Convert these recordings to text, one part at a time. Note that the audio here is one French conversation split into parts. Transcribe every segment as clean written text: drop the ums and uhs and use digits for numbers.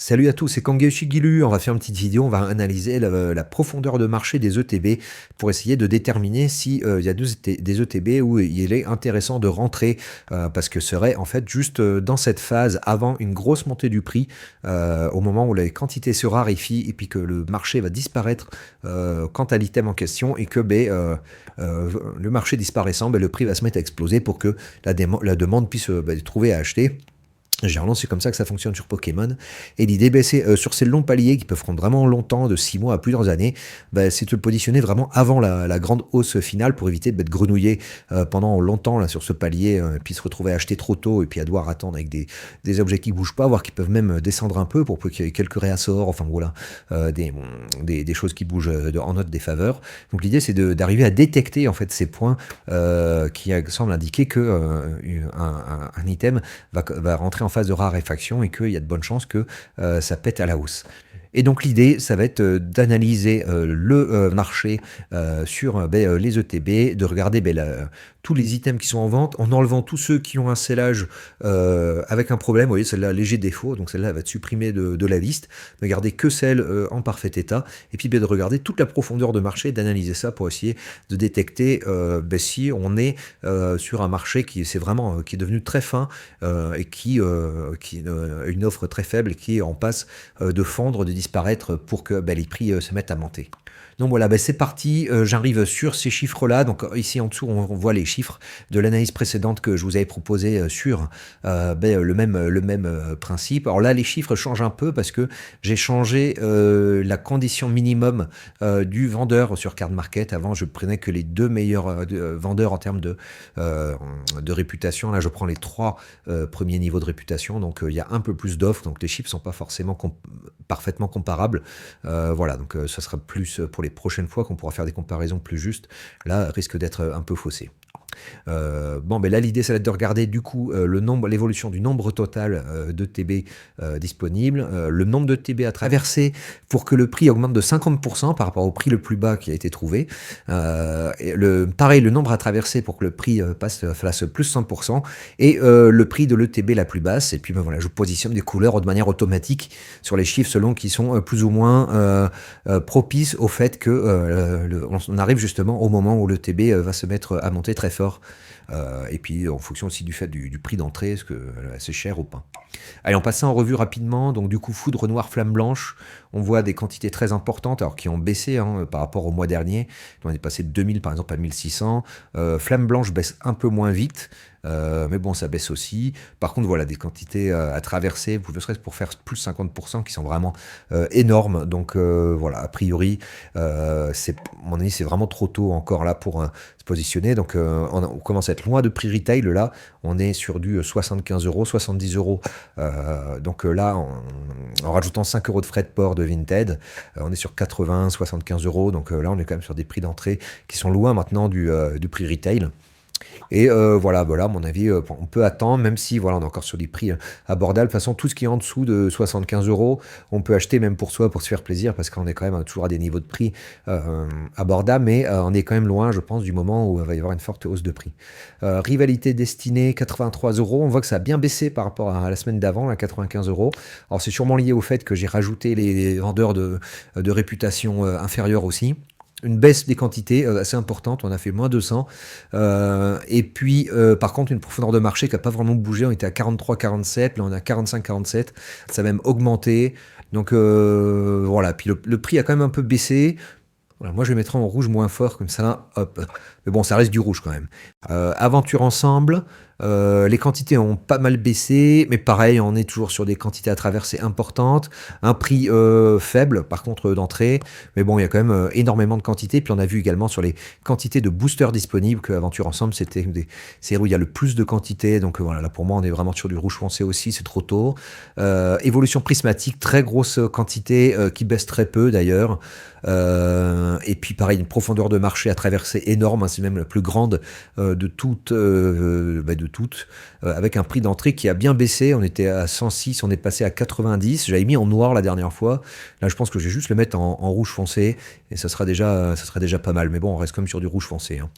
Salut à tous, c'est Kangeshi Gilu. On va faire une petite vidéo, on va analyser la profondeur de marché des ETB pour essayer de déterminer si il y a des ETB où il est intéressant de rentrer parce que ce serait en fait juste dans cette phase avant une grosse montée du prix, au moment où les quantités se raréfient et puis que le marché va disparaître quant à l'item en question et que le marché disparaissant, le prix va se mettre à exploser pour que la demande puisse trouver à acheter. Généralement, c'est comme ça que ça fonctionne sur Pokémon. Et l'idée, c'est sur ces longs paliers qui peuvent prendre vraiment longtemps, de 6 mois à plusieurs années, c'est de se positionner vraiment avant la grande hausse finale pour éviter d'être grenouillé pendant longtemps là, sur ce palier, puis se retrouver à acheter trop tôt et puis à devoir attendre avec des objets qui bougent pas, voire qui peuvent même descendre un peu pour qu'il y ait quelques réassorts, enfin voilà, des choses qui bougent en notre défaveur. Donc l'idée, c'est d'arriver à détecter en fait ces points qui semblent indiquer que un item va rentrer en phase de raréfaction et qu'il y a de bonnes chances que ça pète à la hausse. Et donc l'idée, ça va être d'analyser le marché sur les ETB, de regarder tous les items qui sont en vente, en enlevant tous ceux qui ont un sellage avec un problème. Vous voyez, celle-là, léger défaut, donc celle-là va être supprimée de la liste, de garder que celle en parfait état, et puis de regarder toute la profondeur de marché, d'analyser ça pour essayer de détecter si on est sur un marché qui est devenu très fin et qui a une offre très faible et qui est en passe de fondre, de disparaître pour que les prix se mettent à monter. Donc voilà, c'est parti, j'arrive sur ces chiffres-là. Donc ici en dessous, on voit les chiffres de l'analyse précédente que je vous avais proposé sur le même principe. Alors là, les chiffres changent un peu parce que j'ai changé la condition minimum du vendeur sur Card Market. Avant, je prenais que les deux meilleurs vendeurs en termes de réputation. Là, je prends les trois premiers niveaux de réputation. Donc il y a un peu plus d'offres, donc les chiffres ne sont pas forcément parfaitement comparables. Voilà, donc ça sera plus pour les prochaines fois qu'on pourra faire des comparaisons plus justes. Là, risque d'être un peu faussé. Là l'idée ça va être de regarder du coup l'évolution du nombre total de TB disponible, le nombre de TB à traverser pour que le prix augmente de 50% par rapport au prix le plus bas qui a été trouvé, pareil le nombre à traverser pour que le prix fasse plus 100% et le prix de l'ETB la plus basse, et puis voilà, je positionne des couleurs de manière automatique sur les chiffres selon qui sont plus ou moins propices au fait que on arrive justement au moment où le TB va se mettre à monter très fort. Et puis en fonction aussi du fait du prix d'entrée, est-ce que c'est cher ou pas. Allez, on passe en revue rapidement. Donc du coup, foudre noire, flamme blanche, on voit des quantités très importantes, alors qui ont baissé par rapport au mois dernier. On est passé de 2000 par exemple à 1600. Flamme blanche baisse un peu moins vite. Mais bon, ça baisse aussi. Par contre, voilà, des quantités à traverser, ne serait-ce pour faire plus 50%, qui sont vraiment énormes. Donc voilà, a priori, à mon avis, c'est vraiment trop tôt encore là pour se positionner. Donc on commence à être loin de prix retail. Là, on est sur du 75 euros, 70 euros. Donc là, en rajoutant 5 euros de frais de port de Vinted, on est sur 80, 75 euros. Donc là, on est quand même sur des prix d'entrée qui sont loin maintenant du prix retail. Et voilà, à mon avis, on peut attendre, même si voilà, on est encore sur des prix abordables. De toute façon, tout ce qui est en dessous de 75 euros, on peut acheter même pour soi, pour se faire plaisir, parce qu'on est quand même toujours à des niveaux de prix abordables, mais on est quand même loin, je pense, du moment où il va y avoir une forte hausse de prix. Rivalité destinée, 83 euros. On voit que ça a bien baissé par rapport à la semaine d'avant, à 95 euros. Alors, c'est sûrement lié au fait que j'ai rajouté les vendeurs de réputation inférieure aussi. Une baisse des quantités assez importante, on a fait moins 200. Et puis, par contre, une profondeur de marché qui n'a pas vraiment bougé. On était à 43-47, là on est à 45-47. Ça a même augmenté. Donc voilà, puis le prix a quand même un peu baissé. Voilà, moi je vais mettre en rouge moins fort, comme ça, hop. Mais bon, ça reste du rouge quand même. Aventure ensemble, les quantités ont pas mal baissé, mais pareil, on est toujours sur des quantités à traverser importantes, un prix faible par contre d'entrée, mais bon, il y a quand même énormément de quantités. Puis on a vu également sur les quantités de boosters disponibles que Aventure ensemble, c'était c'est où il y a le plus de quantités. Donc voilà, là pour moi, on est vraiment sur du rouge foncé aussi, c'est trop tôt. Évolution prismatique, très grosse quantité qui baisse très peu d'ailleurs. Et puis pareil, une profondeur de marché à traverser énorme, hein, c'est même la plus grande de toutes, avec un prix d'entrée qui a bien baissé. On était à 106, on est passé à 90. J'avais mis en noir la dernière fois. Là, je pense que je vais juste le mettre en rouge foncé et ça sera déjà pas mal. Mais bon, on reste comme sur du rouge foncé, hein.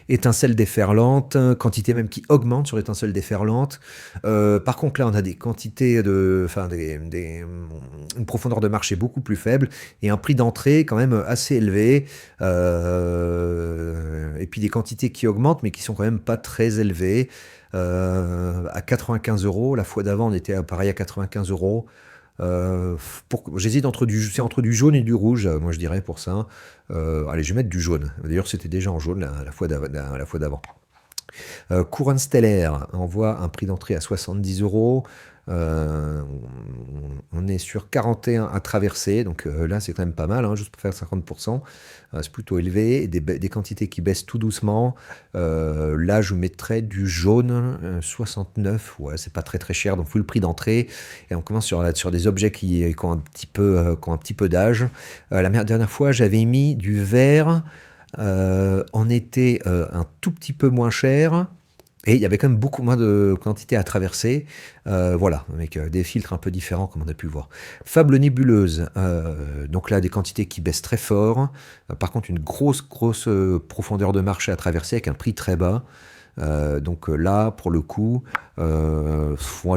Étincelle déferlante, quantité même qui augmente sur l'étincelle déferlante. Par contre, là, on a des quantités enfin, une profondeur de marché beaucoup plus faible et un prix d'entrée quand même assez élevé. Et puis des quantités qui augmentent, mais qui sont quand même pas très élevées. À 95 euros, la fois d'avant, on était pareil à 95 euros. J'hésite c'est entre du jaune et du rouge, moi je dirais pour ça. Allez, je vais mettre du jaune. D'ailleurs, c'était déjà en jaune la fois d'avant. Couronne stellaire, on voit un prix d'entrée à 70 euros. On est sur 41 à traverser, donc là c'est quand même pas mal, hein, juste pour faire 50%. C'est plutôt élevé, et des quantités qui baissent tout doucement. Là je mettrais du jaune, 69, ouais, c'est pas très très cher, donc vu le prix d'entrée. Et on commence sur des objets qui ont qui ont un petit peu d'âge. La dernière fois j'avais mis du vert, en été un tout petit peu moins cher. Et il y avait quand même beaucoup moins de quantité à traverser. Voilà, avec des filtres un peu différents, comme on a pu le voir. Fable nébuleuse, donc là, des quantités qui baissent très fort. Par contre, une grosse profondeur de marché à traverser avec un prix très bas. Donc là, pour le coup, moi,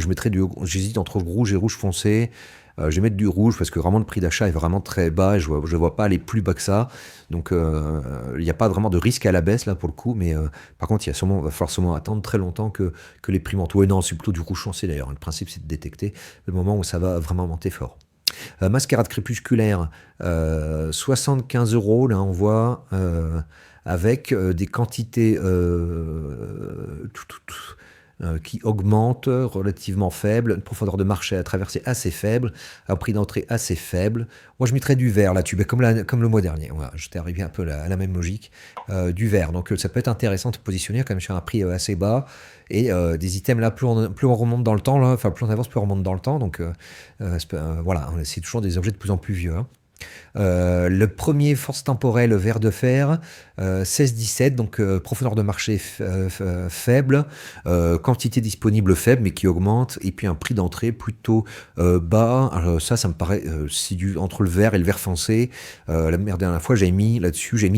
j'hésite entre rouge et rouge foncé. Je vais mettre du rouge parce que vraiment le prix d'achat est vraiment très bas et je vois pas aller plus bas que ça. Donc il n'y a pas vraiment de risque à la baisse là pour le coup, mais par contre va falloir sûrement attendre très longtemps que les prix montent. Ouais, non, c'est plutôt du rouge foncé d'ailleurs. Le principe c'est de détecter le moment où ça va vraiment monter fort. Mascarade crépusculaire, 75 euros, là on voit, avec des quantités qui augmentent, relativement faibles, une profondeur de marché à traverser assez faible, un prix d'entrée assez faible. Moi je mettrais du vert là-dessus, comme le mois dernier. Voilà, j'étais arrivé un peu à la même logique, du vert. Donc ça peut être intéressant de positionner quand même sur un prix assez bas. Et des items là, plus on remonte dans le temps, là, enfin plus on avance, plus on remonte dans le temps. Donc voilà, c'est toujours des objets de plus en plus vieux, hein. Le premier force temporelle vert de fer, 16-17, donc profondeur de marché faible, quantité disponible faible mais qui augmente, et puis un prix d'entrée plutôt bas. Alors ça me paraît entre le vert et le vert foncé. La dernière fois j'ai mis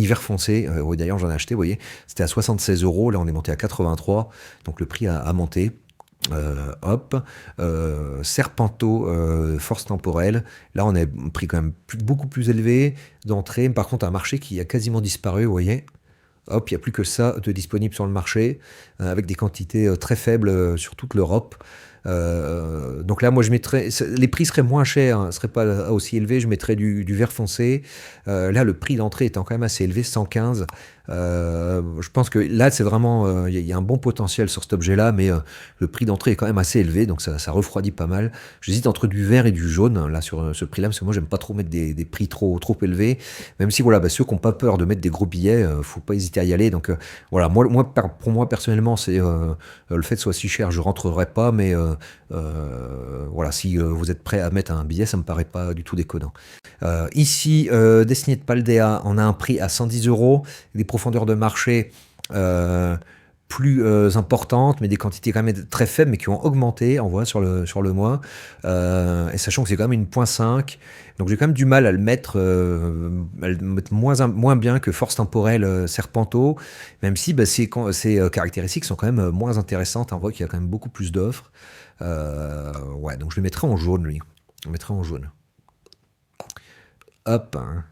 vert foncé, oui, d'ailleurs j'en ai acheté, vous voyez, c'était à 76 euros, là on est monté à 83, donc le prix a monté. Hop, Serpento, force temporelle. Là, on a pris quand même beaucoup plus élevé d'entrée. Par contre, un marché qui a quasiment disparu, vous voyez. Hop, il n'y a plus que ça de disponible sur le marché, avec des quantités très faibles sur toute l'Europe. Donc là, moi, les prix seraient moins chers, ne seraient pas aussi élevés. Je mettrais du vert foncé. Là, le prix d'entrée étant quand même assez élevé, 115. Je pense que là, c'est vraiment, il y a un bon potentiel sur cet objet-là, mais le prix d'entrée est quand même assez élevé, donc ça refroidit pas mal. J'hésite entre du vert et du jaune, là, sur ce prix-là, parce que moi, j'aime pas trop mettre des prix trop élevés, même si, voilà, ceux qui n'ont pas peur de mettre des gros billets, faut pas hésiter à y aller. Donc, voilà, pour moi, personnellement, c'est le fait que ce soit si cher, je rentrerai pas, mais voilà, si vous êtes prêt à mettre un billet, ça me paraît pas du tout déconnant. Ici, Destiné de Paldea, on a un prix à 110 euros, des profondeurs de marché plus importantes, mais des quantités quand même très faibles, mais qui ont augmenté, on voit sur le mois. Et sachant que c'est quand même une 0.5, donc j'ai quand même du mal à le mettre, moins bien que Force temporelle Serpento, même si ces caractéristiques sont quand même moins intéressantes. On voit qu'il y a quand même beaucoup plus d'offres. Ouais, donc je le mettrai en jaune, lui. Je le mettrai en jaune. Hop, hein.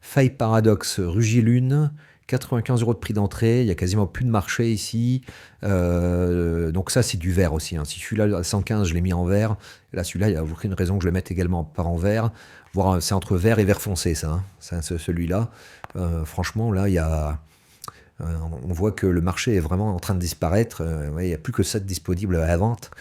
Faille Paradoxe Rugilune, 95 euros de prix d'entrée, il y a quasiment plus de marché ici. Donc ça, c'est du vert aussi, hein. Si celui-là à 115, je l'ai mis en vert. Là, celui-là, il n'y a aucune raison que je le mette également pas en vert. Voire c'est entre vert et vert foncé, ça, hein. Celui-là. Franchement, là, il y a... on voit que le marché est vraiment en train de disparaître. Ouais, il n'y a plus que ça de disponible à la vente.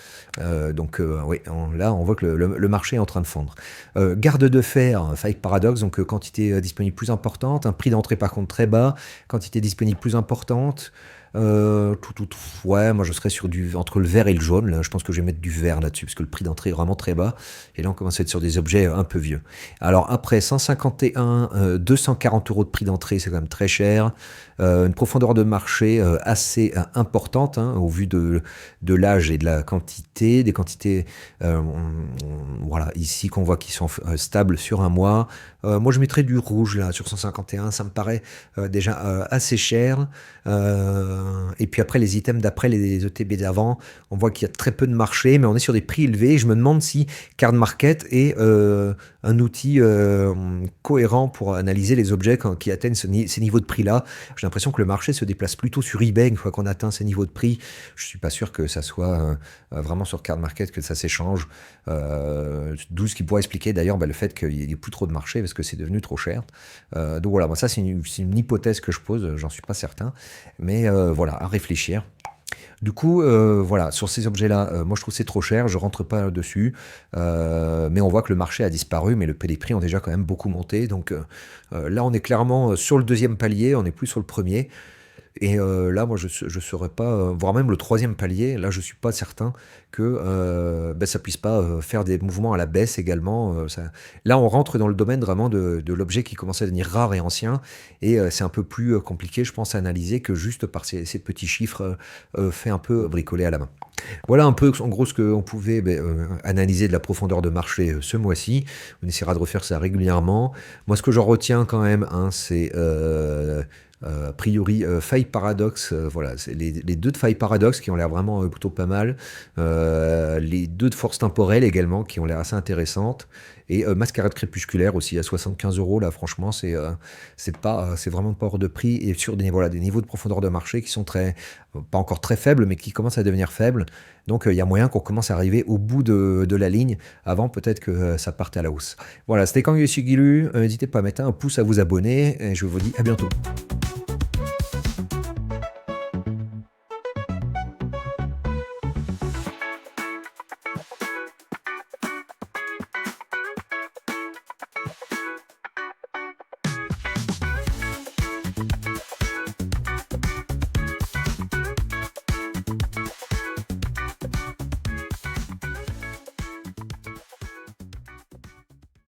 Donc oui, là on voit que le marché est en train de fondre. Garde de fer, Faille Paradoxe, donc quantité disponible plus importante, un prix d'entrée par contre très bas, quantité disponible plus importante. Ouais, moi je serais sur du entre le vert et le jaune, là. Je pense que je vais mettre du vert là-dessus, parce que le prix d'entrée est vraiment très bas. Et là, on commence à être sur des objets un peu vieux. Alors après, 151, 240 euros de prix d'entrée, c'est quand même très cher. Une profondeur de marché assez importante, hein, au vu de l'âge et de la quantité, des quantités, voilà, ici qu'on voit qui sont stables sur un mois. Moi, je mettrais du rouge là sur 151, ça me paraît déjà assez cher. Et puis après, les items d'après, les ETB d'avant, on voit qu'il y a très peu de marché, mais on est sur des prix élevés. Je me demande si Card Market est un outil cohérent pour analyser les objets qui atteignent ces niveaux de prix-là. J'ai l'impression que le marché se déplace plutôt sur eBay une fois qu'on atteint ces niveaux de prix. Je suis pas sûr que ça soit vraiment sur Card Market que ça s'échange. D'où ce qui pourrait expliquer d'ailleurs le fait qu'il n'y ait plus trop de marché parce que c'est devenu trop cher. Donc voilà, moi, ça c'est une hypothèse que je pose, j'en suis pas certain. Mais voilà, à réfléchir. Du coup, voilà, sur ces objets-là, moi je trouve c'est trop cher, je rentre pas dessus. Mais on voit que le marché a disparu, mais les prix ont déjà quand même beaucoup monté. Donc là, on est clairement sur le deuxième palier, on n'est plus sur le premier. Et là, moi, je ne saurais pas, voire même le troisième palier, là, je suis pas certain que ça puisse pas faire des mouvements à la baisse également. Là, on rentre dans le domaine vraiment de l'objet qui commence à devenir rare et ancien, et c'est un peu plus compliqué, je pense, à analyser que juste par ces petits chiffres faits un peu bricolés à la main. Voilà un peu, en gros, ce qu'on pouvait analyser de la profondeur de marché ce mois-ci. On essaiera de refaire ça régulièrement. Moi, ce que j'en retiens quand même, hein, c'est a priori, faille paradoxe, voilà, c'est les deux de faille paradoxe qui ont l'air vraiment plutôt pas mal. Les deux de force temporelle également qui ont l'air assez intéressantes. Et mascarade crépusculaire aussi à 75 euros. Là, franchement, c'est vraiment pas hors de prix. Et sur voilà, des niveaux de profondeur de marché qui sont pas encore très faibles, mais qui commencent à devenir faibles. Donc, il y a moyen qu'on commence à arriver au bout de la ligne avant peut-être que ça parte à la hausse. Voilà, c'était Kang Yusugilu. N'hésitez pas à mettre un pouce à vous abonner. Et je vous dis à bientôt.